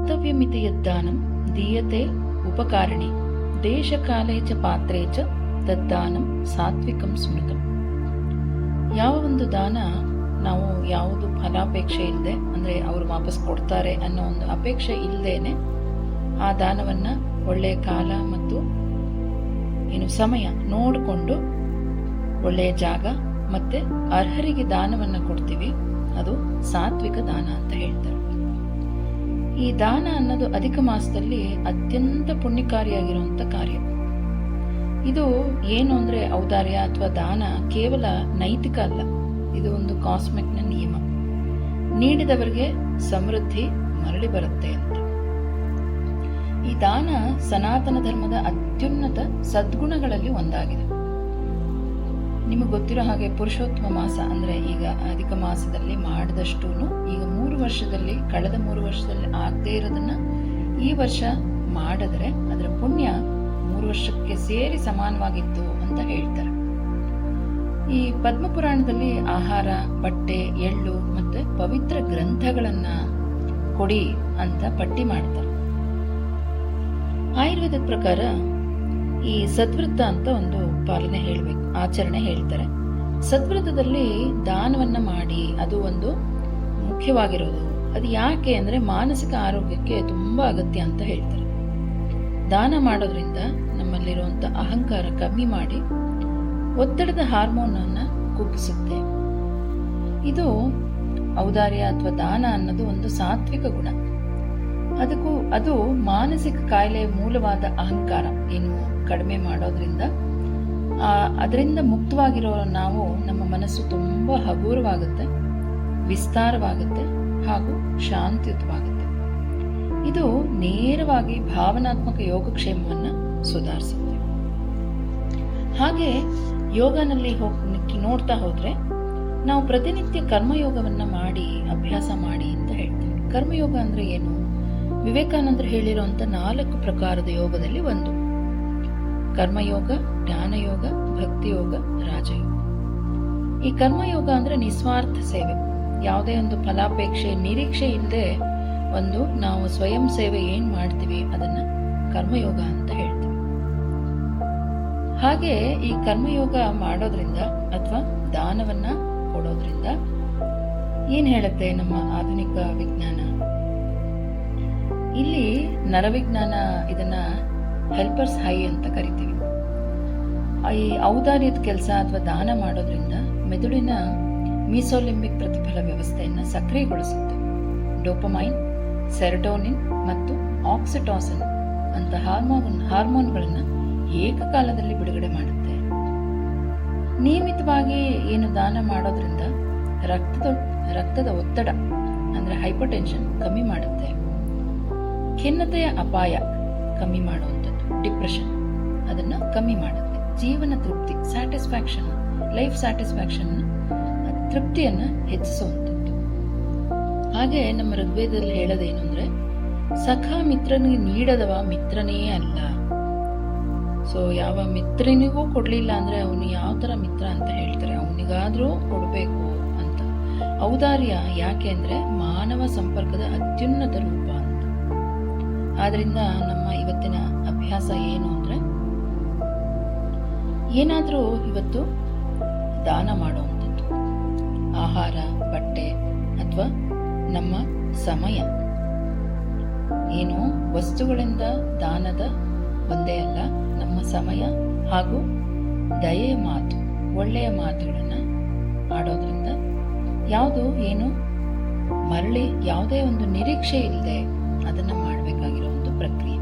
ಕರ್ತವ್ಯಮಿತಿ ಯದ್ದಾನಂ ದೀಯತೆ ಉಪಕಾರಣಿ ದೇಶಕಾಲೇ ಚ ಪಾತ್ರೇ ಚ ತದ್ದಾನಂ ಸಾತ್ವಿಕಂ ಸ್ಮೃತಂ. ಯಾವ ಒಂದು ದಾನ ನಾವು ಯಾವುದು ಫಲಾಪೇಕ್ಷೆ ಇಲ್ಲದೆ, ಅಂದರೆ ಅವರು ವಾಪಸ್ ಕೊಡ್ತಾರೆ ಅನ್ನೋ ಒಂದು ಅಪೇಕ್ಷೆ ಇಲ್ಲದೇನೆ ಆ ದಾನವನ್ನು ಒಳ್ಳೆಯ ಕಾಲ ಮತ್ತು ಸಮಯ ನೋಡಿಕೊಂಡು ಒಳ್ಳೆಯ ಜಾಗ ಮತ್ತೆ ಅರ್ಹರಿಗೆ ದಾನವನ್ನು ಕೊಡ್ತೀವಿ, ಅದು ಸಾತ್ವಿಕ ದಾನ ಅಂತ ಹೇಳ್ತಾರೆ. ಈ ದಾನ ಅನ್ನೋದು ಅಧಿಕ ಮಾಸದಲ್ಲಿ ಅತ್ಯಂತ ಪುಣ್ಯಕಾರಿಯಾಗಿರುವಂಥ ಕಾರ್ಯ. ಇದು ಏನು ಅಂದರೆ ಔದಾರ್ಯ ಅಥವಾ ದಾನ ಕೇವಲ ನೈತಿಕ ಅಲ್ಲ, ಇದು ಒಂದು ಕಾಸ್ಮಿಕ್ನ ನಿಯಮ. ನೀಡಿದವರಿಗೆ ಸಮೃದ್ಧಿ ಮರಳಿ ಬರುತ್ತೆ ಅಂತ. ಈ ದಾನ ಸನಾತನ ಧರ್ಮದ ಅತ್ಯುನ್ನತ ಸದ್ಗುಣಗಳಲ್ಲಿ ಒಂದಾಗಿದೆ. ನಿಮಗೆ ಗೊತ್ತಿರೋ ಹಾಗೆ ಪುರುಷೋತ್ತಮ ಮಾಸ ಅಂದರೆ ಈಗ ಅಧಿಕ ಮಾಸದಲ್ಲಿ ಮಾಡಿದಷ್ಟು ಈಗ ಕಳೆದ 3 ವರ್ಷದಲ್ಲಿ ಆಗದೆ ಇರೋದನ್ನ ಈ ವರ್ಷ ಮಾಡಿದ್ರೆ ಅದರ ಪುಣ್ಯ 3 ವರ್ಷಕ್ಕೆ ಸೇರಿ ಸಮಾನವಾಗಿತ್ತು ಅಂತ ಹೇಳ್ತಾರೆ. ಈ ಪದ್ಮಪುರಾಣದಲ್ಲಿ ಆಹಾರ, ಬಟ್ಟೆ, ಎಳ್ಳು ಮತ್ತೆ ಪವಿತ್ರ ಗ್ರಂಥಗಳನ್ನ ಕೊಡಿ ಅಂತ ಪಟ್ಟಿ ಮಾಡ್ತಾರೆ. ಆಯುರ್ವೇದದ ಪ್ರಕಾರ ಈ ಸದ್ವೃತ್ತ ಅಂತ ಒಂದು ಆಚರಣೆ ಹೇಳ್ತಾರೆ. ಸದ್ವೃತ್ತದಲ್ಲಿ ದಾನವನ್ನ ಮಾಡಿ ಅದು ಒಂದು ಮುಖ್ಯವಾಗಿರೋದು. ಅದು ಯಾಕೆ ಅಂದ್ರೆ ಮಾನಸಿಕ ಆರೋಗ್ಯಕ್ಕೆ ತುಂಬಾ ಅಗತ್ಯ ಅಂತ ಹೇಳ್ತಾರೆ. ದಾನ ಮಾಡೋದ್ರಿಂದ ನಮ್ಮಲ್ಲಿರುವಂತ ಅಹಂಕಾರ ಕಮ್ಮಿ ಮಾಡಿ ಒತ್ತಡದ ಹಾರ್ಮೋನ್ ಅನ್ನ ಕುಗ್ಗಿಸುತ್ತೆ. ಇದು ಔದಾರ್ಯ ಅಥವಾ ದಾನ ಅನ್ನೋದು ಒಂದು ಸಾತ್ವಿಕ ಗುಣ. ಅದು ಮಾನಸಿಕ ಕಾಯಿಲೆಯ ಮೂಲವಾದ ಅಹಂಕಾರ ಕಡಿಮೆ ಮಾಡೋದ್ರಿಂದ ಅದರಿಂದ ಮುಕ್ತವಾಗಿರೋ ನಾವು ನಮ್ಮ ಮನಸ್ಸು ತುಂಬಾ ಹಗುರವಾಗುತ್ತೆ, ವಿಸ್ತಾರವಾಗುತ್ತೆ ಹಾಗೂ ಶಾಂತಿಯುತವಾಗುತ್ತೆ. ಇದು ನೇರವಾಗಿ ಭಾವನಾತ್ಮಕ ಯೋಗಕ್ಷೇಮವನ್ನು ಸುಧಾರಿಸುತ್ತೆ. ಹಾಗೆ ಯೋಗನಲ್ಲಿ ನೋಡ್ತಾ ಹೋದ್ರೆ ನಾವು ಪ್ರತಿನಿತ್ಯ ಕರ್ಮಯೋಗವನ್ನ ಮಾಡಿ ಅಭ್ಯಾಸ ಮಾಡಿ ಅಂತ ಹೇಳ್ತೀವಿ. ಕರ್ಮಯೋಗ ಅಂದ್ರೆ ಏನು? ವಿವೇಕಾನಂದರು ಹೇಳಿರುವಂತ 4 ಪ್ರಕಾರದ ಯೋಗದಲ್ಲಿ ಒಂದು ಕರ್ಮಯೋಗ, ಜ್ಞಾನಯೋಗ, ಭಕ್ತಿಯೋಗ, ರಾಜಯೋಗ. ಈ ಕರ್ಮಯೋಗ ಅಂದ್ರೆ ನಿಸ್ವಾರ್ಥ ಸೇವೆ, ಯಾವುದೇ ಒಂದು ಫಲಾಪೇಕ್ಷೆ ನಿರೀಕ್ಷೆ ಇಲ್ಲದೆ ನಾವು ಸ್ವಯಂ ಸೇವೆ ಏನ್ ಮಾಡ್ತೀವಿ ಅದನ್ನ ಕರ್ಮಯೋಗ ಅಂತ ಹೇಳ್ತೀವಿ. ಹಾಗೆ ಈ ಕರ್ಮಯೋಗ ಮಾಡೋದ್ರಿಂದ ಅಥವಾ ದಾನವನ್ನ ಕೊಡೋದ್ರಿಂದ ಏನ್ ಹೇಳುತ್ತೆ ನಮ್ಮ ಆಧುನಿಕ ವಿಜ್ಞಾನ? ಇಲ್ಲಿ ನರವಿಜ್ಞಾನ ಇದನ್ನ ಹೆಲ್ಪರ್ಸ್ ಹೈ ಅಂತ ಕರಿತೀವಿ. ಈ ಔದಾರ್ಯದ ಕೆಲಸ ಅಥವಾ ದಾನ ಮಾಡೋದ್ರಿಂದ ಮೆದುಳಿನ ಮೀಸೋಲಿಂಬಿಕ್ ಪ್ರತಿಫಲ ವ್ಯವಸ್ಥೆಯನ್ನು ಸಕ್ರಿಯಗೊಳಿಸುತ್ತೆ. ಡೋಪಮೈನ್, ಸೆರಟೋನಿನ್ ಮತ್ತು ಆಕ್ಸಿಟಾಸಿನ್ ಅಂತ ಹಾರ್ಮೋನ್ಗಳನ್ನು ಏಕಕಾಲದಲ್ಲಿ ಬಿಡುಗಡೆ ಮಾಡುತ್ತೆ. ನಿಯಮಿತವಾಗಿ ದಾನ ಮಾಡೋದ್ರಿಂದ ರಕ್ತದ ಒತ್ತಡ ಅಂದ್ರೆ ಹೈಪರ್ಟೆನ್ಷನ್ ಕಮ್ಮಿ ಮಾಡುತ್ತೆ. ಖಿನ್ನತೆಯ ಅಪಾಯ ಕಮ್ಮಿ ಮಾಡುವಂಥದ್ದು, ಡಿಪ್ರೆಷನ್ ಅದನ್ನ ಕಮ್ಮಿ ಮಾಡುತ್ತೆ. ಜೀವನ ತೃಪ್ತಿ, ಸ್ಯಾಟಿಸ್ಫ್ಯಾಕ್ಷನ್, ಲೈಫ್ ಸ್ಯಾಟಿಸ್ಫ್ಯಾಕ್ಷನ್, ತೃಪ್ತಿಯನ್ನ ಹೆಚ್ಚಿಸುವಂಥದ್ದು. ಹಾಗೆ ನಮ್ಮ ಋಗ್ವೇದದಲ್ಲಿ ಹೇಳೋದೇನು ಅಂದ್ರೆ ಸಖ ಮಿತ್ರನಿಗೆ ನೀಡದವ ಮಿತ್ರನೇ ಅಲ್ಲ. ಸೊ ಯಾವ ಮಿತ್ರನಿಗೂ ಕೊಡ್ಲಿಲ್ಲ ಅಂದ್ರೆ ಅವನು ಯಾವ ತರ ಮಿತ್ರ ಅಂತ ಹೇಳ್ತಾರೆ, ಅವನಿಗಾದ್ರೂ ಕೊಡಬೇಕು ಅಂತ. ಔದಾರ್ಯ ಯಾಕೆ ಅಂದ್ರೆ ಮಾನವ ಸಂಪರ್ಕದ ಅತ್ಯುನ್ನತ ರೂಪ ಅಂತ. ಆದ್ರಿಂದ ನಮ್ಮ ಇವತ್ತಿನ ಅಭ್ಯಾಸ ಏನು ಅಂದ್ರೆ ಏನಾದ್ರೂ ಇವತ್ತು ದಾನ ಮಾಡುವಂಥದ್ದು, ಆಹಾರ, ಬಟ್ಟೆ ಅಥವಾ ನಮ್ಮ ಸಮಯ. ವಸ್ತುಗಳಿಂದ ದಾನದ ಒಂದೇ ಅಲ್ಲ, ನಮ್ಮ ಸಮಯ ಹಾಗೂ ದಯೆಯ ಮಾತು, ಒಳ್ಳೆಯ ಮಾತುಗಳನ್ನ ಆಡೋದ್ರಿಂದ ಮರಳಿ ಯಾವುದೇ ಒಂದು ನಿರೀಕ್ಷೆ ಇಲ್ಲದೆ ಅದನ್ನ ಮಾಡಬೇಕಾಗಿರೋ ಒಂದು ಪ್ರಕ್ರಿಯೆ.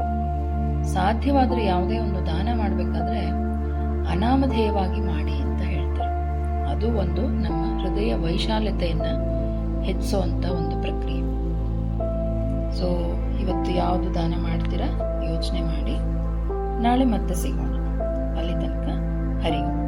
ಸಾಧ್ಯವಾದರೆ ಯಾವುದೇ ಒಂದು ದಾನ ಮಾಡಬೇಕಾದ್ರೆ ಅನಾಮಧೇಯವಾಗಿ ಮಾಡಿ ಅಂತ ಹೇಳ್ತಾರೆ. ಅದು ಒಂದು ನಮ್ಮ ಹೃದಯ ವೈಶಾಲ್ಯತೆಯನ್ನ ಹೆಚ್ಚಿಸುವಂತ ಒಂದು ಪ್ರಕ್ರಿಯೆ. ಸೊ ಇವತ್ತು ಯಾವುದು ದಾನ ಮಾಡ್ತೀರಾ ಯೋಚನೆ ಮಾಡಿ. ನಾಳೆ ಮತ್ತೆ ಸಿಗೋಣ. ಅಲ್ಲಿ ತನಕ ಹರಿ ಓಂ.